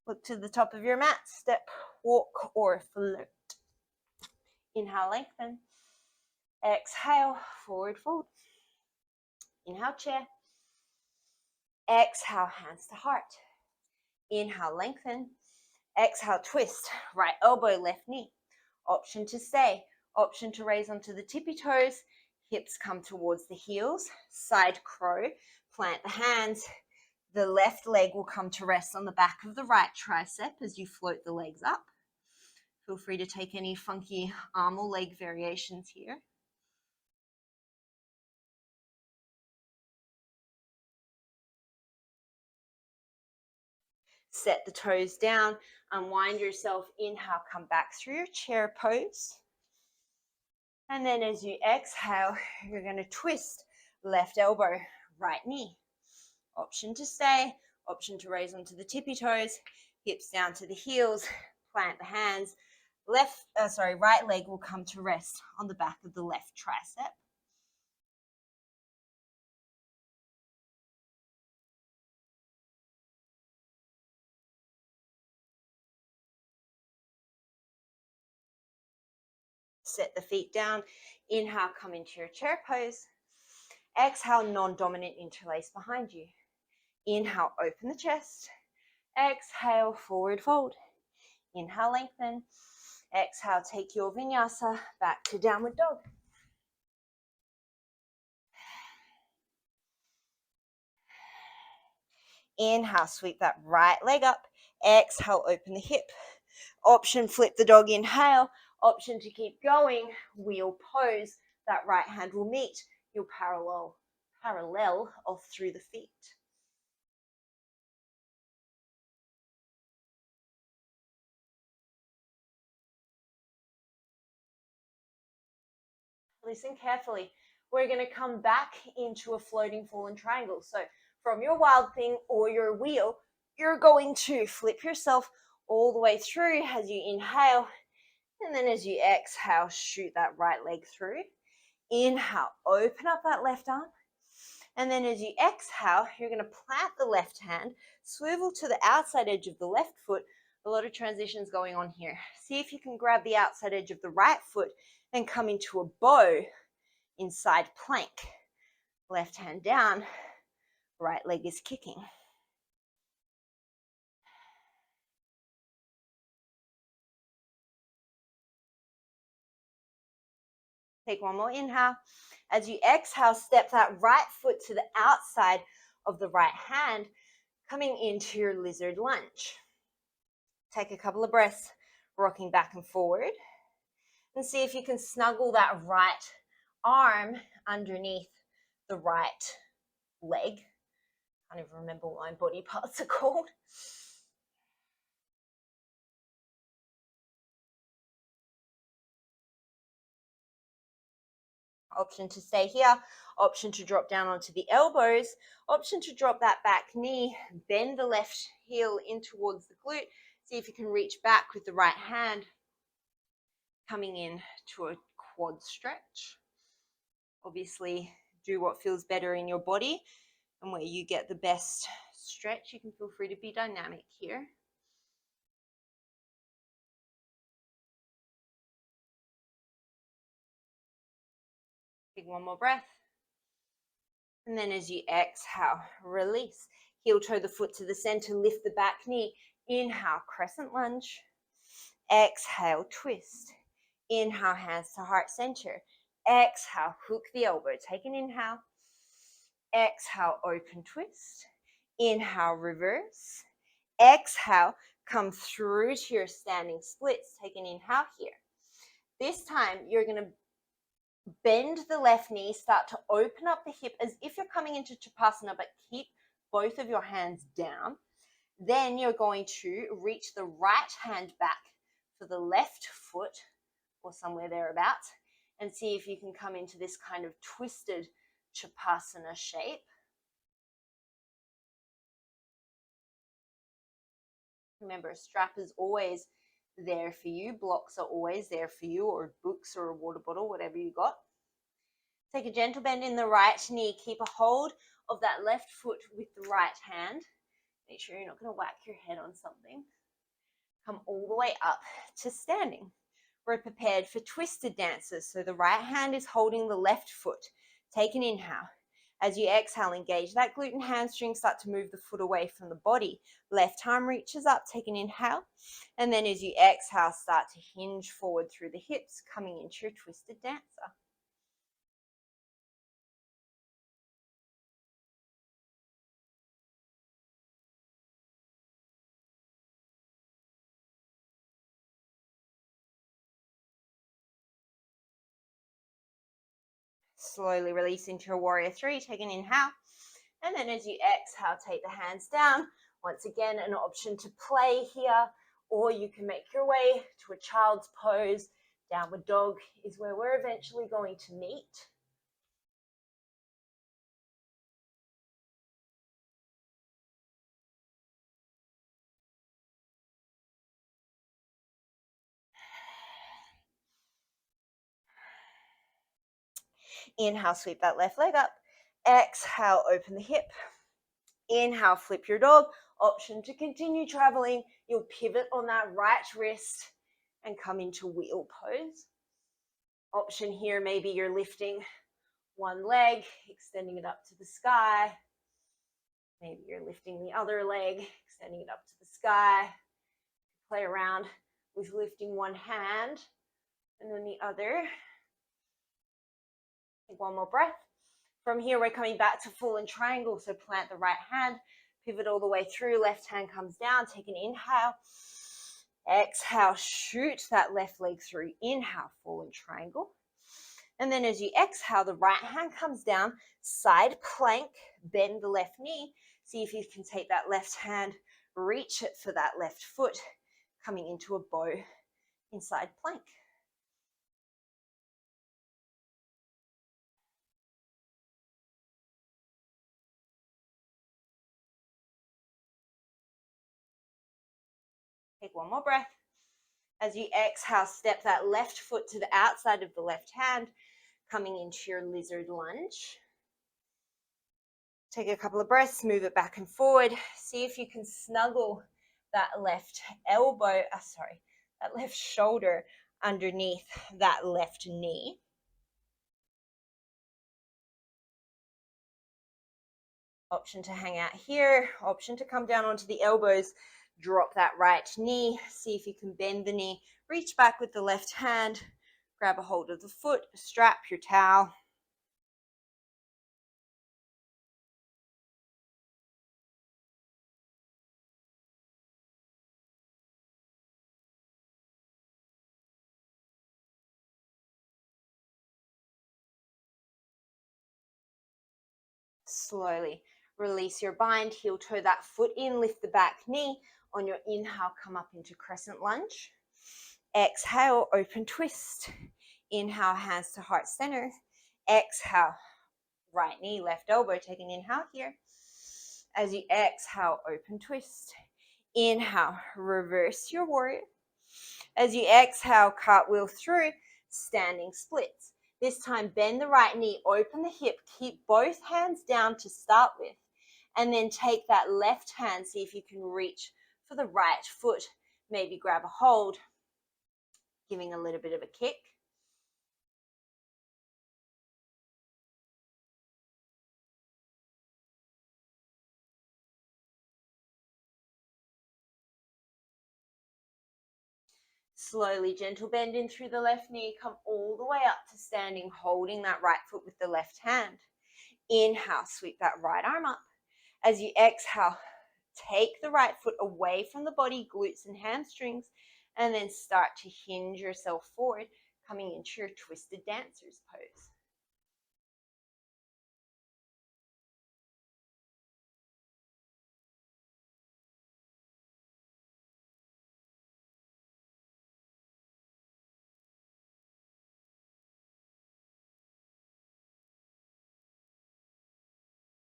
Look to the top of your mat, step, walk, or float. Inhale, lengthen. Exhale, forward fold. Inhale, chair. Exhale, hands to heart. Inhale, lengthen. Exhale, twist. Right elbow, left knee. Option to stay. Option to raise onto the tippy toes. Hips come towards the heels. Side crow. Plant the hands. The left leg will come to rest on the back of the right tricep as you float the legs up. Feel free to take any funky arm or leg variations here. Set the toes down, unwind yourself. Inhale, come back through your chair pose. And then as you exhale, you're going to twist left elbow, right knee. Option to stay, option to raise onto the tippy toes, hips down to the heels, plant the hands. Right leg will come to rest on the back of the left tricep. Set the feet down. Inhale, come into your chair pose. Exhale, non-dominant interlace behind you. Inhale, open the chest. Exhale, forward fold. Inhale, lengthen. Exhale, take your vinyasa back to downward dog. Inhale, sweep that right leg up. Exhale, open the hip. Option, flip the dog, inhale. Option to keep going, wheel pose. That right hand will meet your parallel off through the feet. Listen carefully. We're going to come back into a floating fallen triangle. So from your wild thing or your wheel, you're going to flip yourself all the way through as you inhale. And then as you exhale, shoot that right leg through. Inhale, open up that left arm. And then as you exhale, you're going to plant the left hand, swivel to the outside edge of the left foot. A lot of transitions going on here. See if you can grab the outside edge of the right foot and come into a bow inside plank. Left hand down, right leg is kicking. Take one more inhale. As you exhale, step that right foot to the outside of the right hand, coming into your lizard lunge. Take a couple of breaths, rocking back and forward. And see if you can snuggle that right arm underneath the right leg. I can't even remember what my body parts are called. Option to stay here, option to drop down onto the elbows, option to drop that back knee, bend the left heel in towards the glute. See if you can reach back with the right hand, coming in to a quad stretch. Obviously, do what feels better in your body and where you get the best stretch. You can feel free to be dynamic here. Take one more breath. And then as you exhale, release. Heel toe the foot to the center, lift the back knee. Inhale, crescent lunge. Exhale, twist. Inhale, hands to heart center. Exhale, hook the elbow. Take an inhale. Exhale, open twist. Inhale, reverse. Exhale, come through to your standing splits. Take an inhale here. This time, you're going to bend the left knee, start to open up the hip as if you're coming into Chapasana, but keep both of your hands down. Then you're going to reach the right hand back for the left foot or somewhere thereabouts and see if you can come into this kind of twisted Chapasana shape. Remember, a strap is always there for you. Blocks are always there for you, or books or a water bottle, whatever you got. Take a gentle bend in the right knee. Keep a hold of that left foot with the right hand. Make sure you're not going to whack your head on something. Come all the way up to standing. We're prepared for twisted dances. So the right hand is holding the left foot. Take an inhale. As you exhale, engage that glute and hamstring. Start to move the foot away from the body. Left arm reaches up. Take an inhale. And then as you exhale, start to hinge forward through the hips, coming into your twisted dancer. Slowly release into your warrior three. Take an inhale. And then as you exhale, take the hands down. Once again, an option to play here, or you can make your way to a child's pose. Downward dog is where we're eventually going to meet. Inhale, sweep that left leg up. Exhale, open the hip. Inhale, flip your dog. Option to continue traveling. You'll pivot on that right wrist and come into wheel pose. Option here, maybe you're lifting one leg, extending it up to the sky. Maybe you're lifting the other leg, extending it up to the sky. Play around with lifting one hand and then the other. Take one more breath. From here, we're coming back to fallen triangle. So plant the right hand, Pivot all the way through, left hand comes down, take an inhale. Exhale, shoot that left leg through. Inhale, fallen triangle. And then as you exhale, the right hand comes down, side plank, bend the left knee. See if you can take that left hand, reach it for that left foot, coming into a bow inside plank. Take one more breath. As you exhale, step that left foot to the outside of the left hand, coming into your lizard lunge. Take a couple of breaths, move it back and forward. See if you can snuggle that left elbow, that left shoulder underneath that left knee. Option to hang out here, option to come down onto the elbows, drop that right knee. See if you can bend the knee, reach back with the left hand, grab a hold of the foot, strap your towel. Slowly release your bind, heel toe that foot in, lift the back knee. On your inhale, come up into crescent lunge. Exhale, open twist. Inhale, hands to heart center. Exhale, right knee, left elbow. Take an inhale here. As you exhale, open twist. Inhale, reverse your warrior. As you exhale, cartwheel through, standing splits. This time, bend the right knee, open the hip, keep both hands down to start with, and then take that left hand, see if you can reach for the right foot. Maybe grab a hold, giving a little bit of a kick. Slowly, gentle bend in through the left knee, come all the way up to standing, holding that right foot with the left hand. Inhale, sweep that right arm up. As you exhale, take the right foot away from the body, glutes and hamstrings, and then start to hinge yourself forward, coming into your twisted dancer's pose.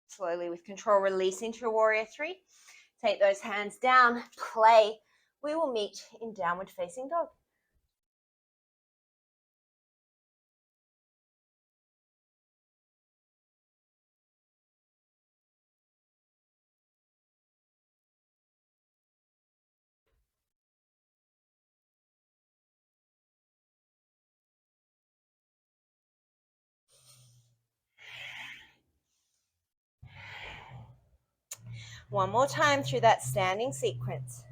Slowly, with control, release into your warrior three. Take those hands down, play. We will meet in downward facing dog. One more time through that standing sequence.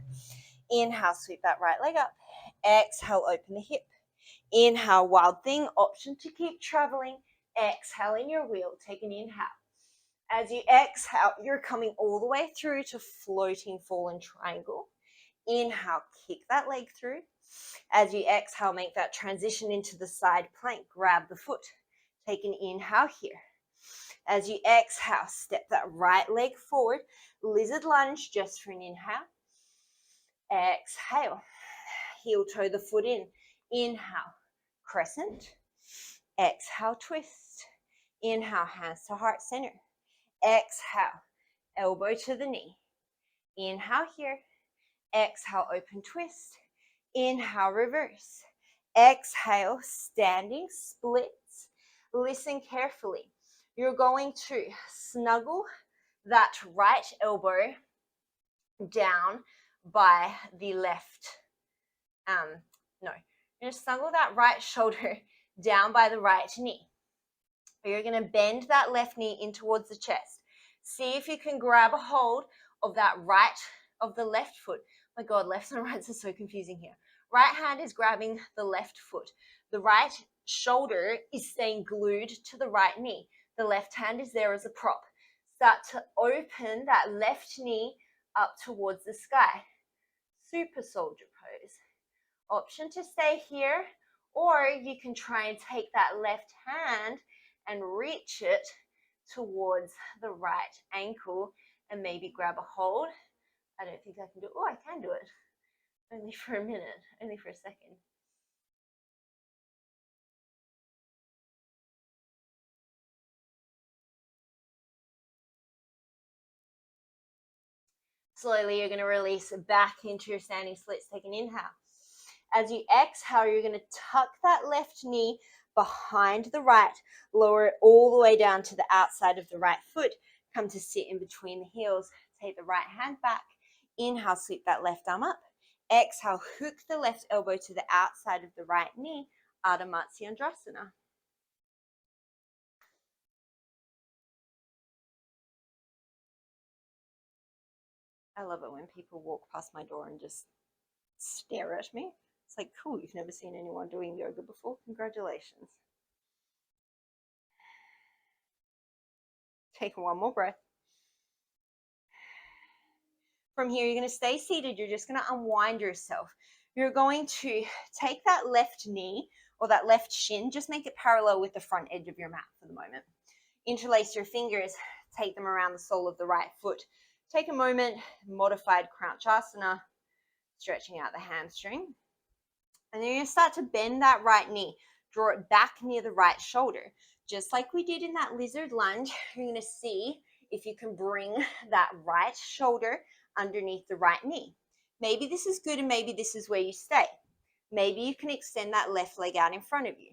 Inhale, sweep that right leg up. Exhale, open the hip. Inhale, wild thing, option to keep traveling. Exhale in your wheel, take an inhale. As you exhale, you're coming all the way through to floating fallen triangle. Inhale, kick that leg through. As you exhale, make that transition into the side plank. Grab the foot. Take an inhale here. As you exhale, step that right leg forward. Lizard lunge just for an inhale. Exhale. Heel toe the foot in. Inhale, crescent. Exhale, twist. Inhale, hands to heart center. Exhale, elbow to the knee. Inhale here. Exhale, open twist. Inhale, reverse. Exhale, standing splits. Listen carefully. You're going to snuggle that right elbow down by the left. You're going to snuggle that right shoulder down by the right knee. You're going to bend that left knee in towards the chest. See if you can grab a hold of that right, of the left foot. My God, lefts and rights are so confusing here. Right hand is grabbing the left foot. The right shoulder is staying glued to the right knee. The left hand is there as a prop. start to open that left knee up towards the sky. Super soldier pose. Option to stay here, or you can try and take that left hand and reach it towards the right ankle and maybe grab a hold. I don't think I can do it. Oh, I can do it. Only for a minute, only for a second. Slowly, you're going to release back into your standing splits. Take an inhale. As you exhale, you're going to tuck that left knee behind the right, lower it all the way down to the outside of the right foot. Come to sit in between the heels. Take the right hand back. Inhale, sweep that left arm up. Exhale, hook the left elbow to the outside of the right knee. Ardha Matsyendrasana. I love it when people walk past my door and just stare at me. It's like, cool, you've never seen anyone doing yoga before. Congratulations. Take one more breath. From here, you're going to stay seated. You're just going to unwind yourself. You're going to take that left knee or that left shin, just make it parallel with the front edge of your mat for the moment. Interlace your fingers, take them around the sole of the right foot. Take a moment, modified Crouchasana, stretching out the hamstring. And then you're going to start to bend that right knee. Draw it back near the right shoulder. Just like we did in that lizard lunge, you're going to see if you can bring that right shoulder underneath the right knee. Maybe this is good and maybe this is where you stay. Maybe you can extend that left leg out in front of you.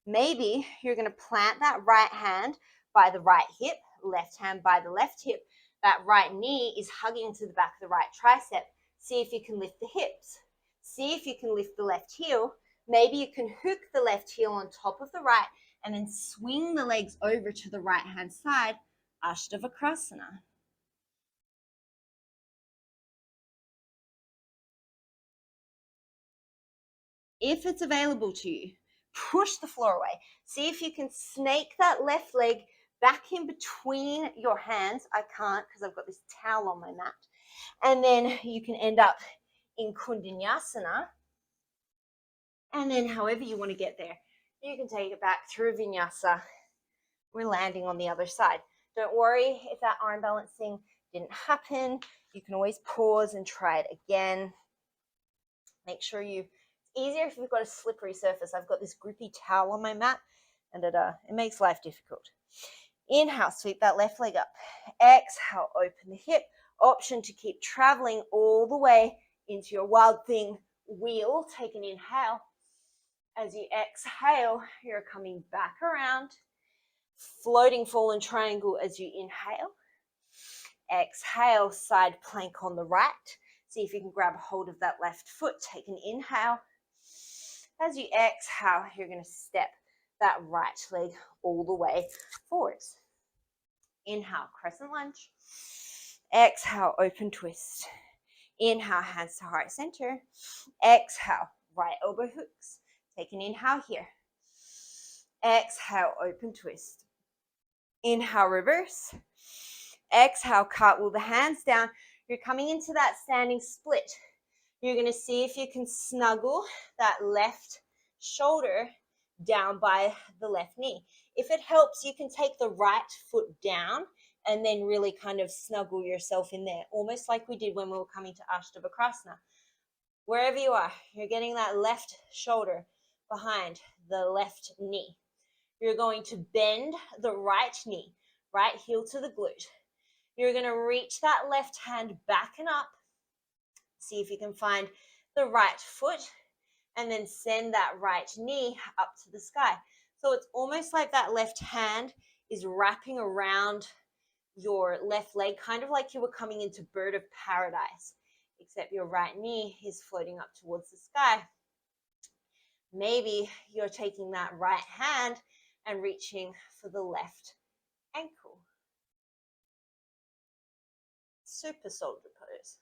Maybe you're going to plant that right hand by the right hip, left hand by the left hip. That right knee is hugging to the back of the right tricep. See if you can lift the hips. See if you can lift the left heel. Maybe you can hook the left heel on top of the right and then swing the legs over to the right hand side, Ashtavakrasana. If it's available to you, push the floor away. See if you can snake that left leg back in between your hands. I can't because I've got this towel on my mat. And then you can end up in Kundanyasana. And then however you want to get there, you can take it back through Vinyasa. We're landing on the other side. Don't worry if that arm balancing didn't happen. You can always pause and try it again. Make sure it's easier if you've got a slippery surface. I've got this grippy towel on my mat and it makes life difficult. Inhale, sweep that left leg up. Exhale, open the hip. Option to keep traveling all the way into your wild thing wheel. Take an inhale. As you exhale, you're coming back around. Floating fallen triangle as you inhale. Exhale, side plank on the right. See if you can grab a hold of that left foot. Take an inhale. As you exhale, you're going to step that right leg all the way forwards. Inhale, crescent lunge. Exhale, open twist. Inhale, hands to heart center. Exhale, right elbow hooks. Take an inhale here. Exhale, open twist. Inhale, reverse. Exhale, cartwheel the hands down. You're coming into that standing split. You're going to see if you can snuggle that left shoulder down by the left knee. If it helps, you can take the right foot down and then really kind of snuggle yourself in there, almost like we did when we were coming to Ashtavakrasana. Wherever you are, you're getting that left shoulder behind the left knee. You're going to bend the right knee, right heel to the glute. You're going to reach that left hand back and up. See if you can find the right foot and then send that right knee up to the sky. So it's almost like that left hand is wrapping around your left leg, kind of like you were coming into bird of paradise, except your right knee is floating up towards the sky. Maybe you're taking that right hand and reaching for the left ankle. Super soldier pose.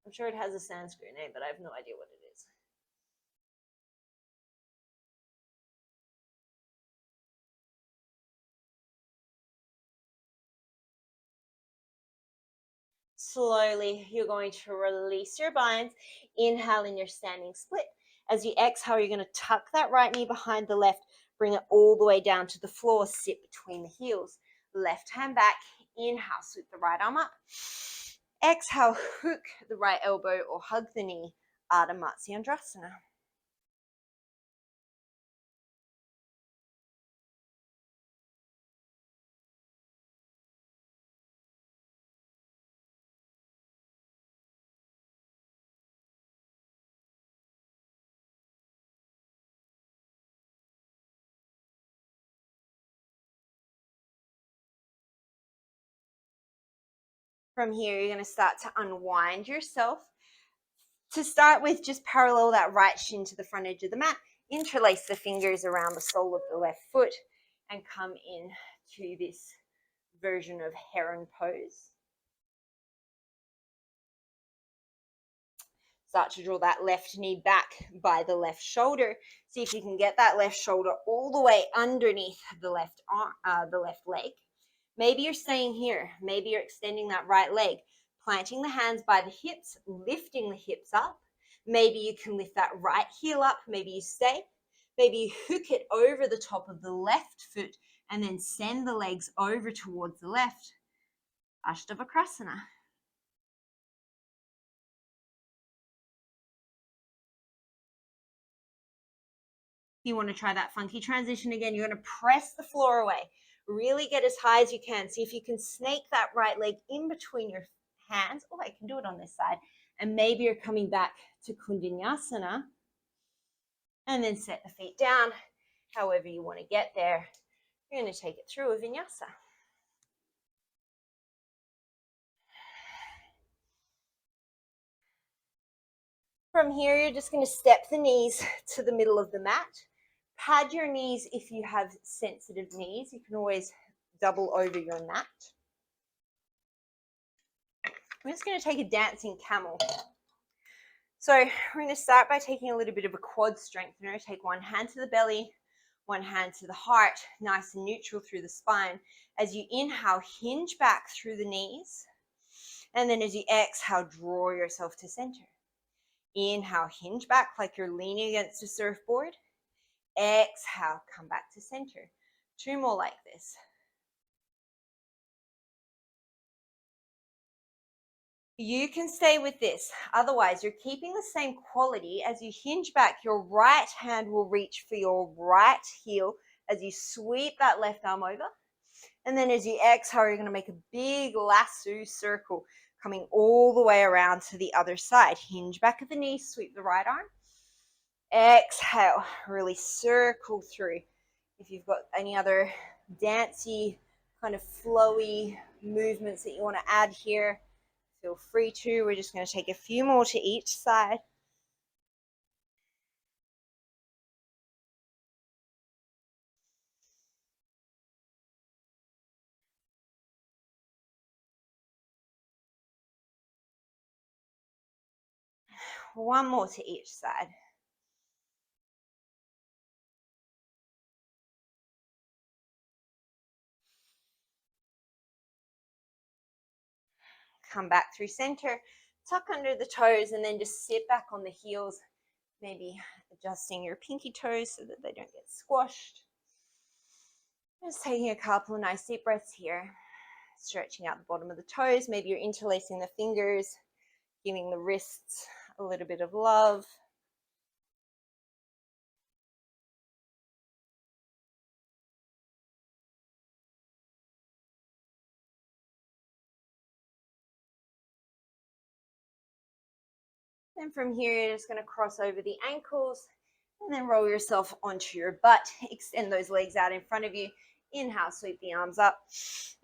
I'm sure it has a Sanskrit name, but I have no idea what it is. Slowly, you're going to release your binds. Inhale in your standing split. As you exhale, you're going to tuck that right knee behind the left. Bring it all the way down to the floor. Sit between the heels. Left hand back. Inhale, sweep the right arm up. Exhale, hook the right elbow or hug the knee. Ardha Matsyendrasana. From here, you're going to start to unwind yourself. To start with, just parallel that right shin to the front edge of the mat. Interlace the fingers around the sole of the left foot and come in to this version of heron pose. Start to draw that left knee back by the left shoulder. See if you can get that left shoulder all the way underneath the left arm, the left leg. Maybe you're staying here. Maybe you're extending that right leg, planting the hands by the hips, lifting the hips up. Maybe you can lift that right heel up. Maybe you stay. Maybe you hook it over the top of the left foot and then send the legs over towards the left. Ashtavakrasana. You want to try that funky transition again. You're going to press the floor away. Really get as high as you can. See if you can snake that right leg in between your hands. Oh, I can do it on this side. And maybe you're coming back to Kundinasana. And then set the feet down. However you want to get there. You're going to take it through a vinyasa. From here, you're just going to step the knees to the middle of the mat. Pad your knees if you have sensitive knees. You can always double over your mat. I'm just going to take a dancing camel. So we're going to start by taking a little bit of a quad strength. We're going to take one hand to the belly, one hand to the heart, nice and neutral through the spine. As you inhale, hinge back through the knees. And then as you exhale, draw yourself to center. Inhale, hinge back like you're leaning against a surfboard. Exhale, come back to center. 2 more like this. You can stay with this. Otherwise, you're keeping the same quality. As you hinge back, your right hand will reach for your right heel as you sweep that left arm over. And then as you exhale, you're going to make a big lasso circle coming all the way around to the other side. Hinge back at the knee, sweep the right arm. Exhale, really circle through. If you've got any other dancey, kind of flowy movements that you want to add here, feel free to. We're just going to take a few more to each side. One more to each side. Come back through center, tuck under the toes, and then just sit back on the heels, maybe adjusting your pinky toes so that they don't get squashed. Just taking a couple of nice deep breaths here, stretching out the bottom of the toes. Maybe you're interlacing the fingers, giving the wrists a little bit of love. And from here, you're just going to cross over the ankles and then roll yourself onto your butt. Extend those legs out in front of you. Inhale, sweep the arms up.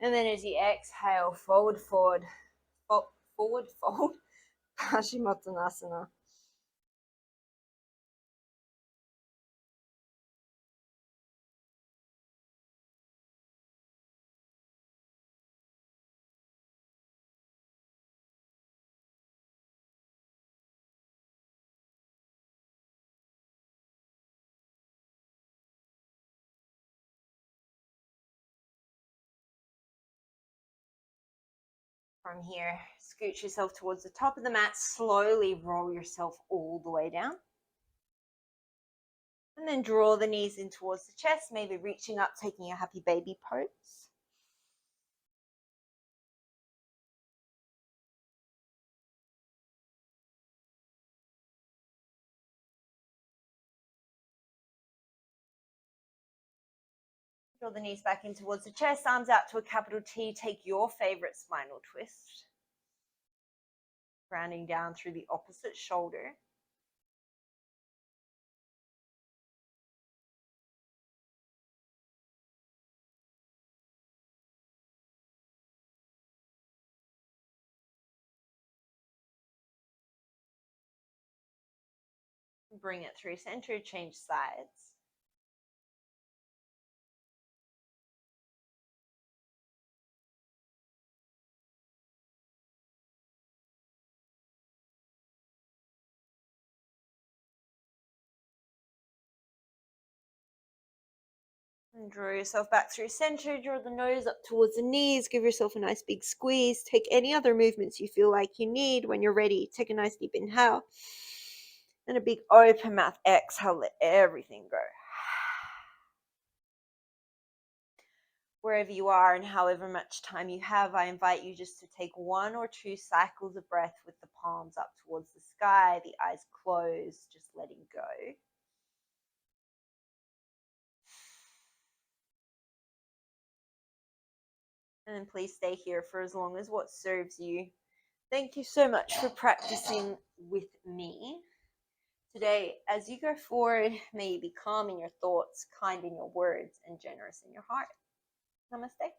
And then as you exhale, forward, fold. Paschimottanasana. From here, scoot yourself towards the top of the mat, slowly roll yourself all the way down. And then draw the knees in towards the chest, maybe reaching up, taking a happy baby pose. Draw the knees back in towards the chest, arms out to a capital T. Take your favorite spinal twist. Rounding down through the opposite shoulder. Bring it through center, change sides. And draw yourself back through center, draw the nose up towards the knees, give yourself a nice big squeeze. Take any other movements you feel like you need. When you're ready, take a nice deep inhale. And a big open mouth exhale, let everything go. Wherever you are and however much time you have, I invite you just to take 1 or 2 cycles of breath with the palms up towards the sky, the eyes closed, just letting go. And then please stay here for as long as what serves you. Thank you so much for practicing with me. Today, as you go forward, may you be calm in your thoughts, kind in your words, and generous in your heart. Namaste.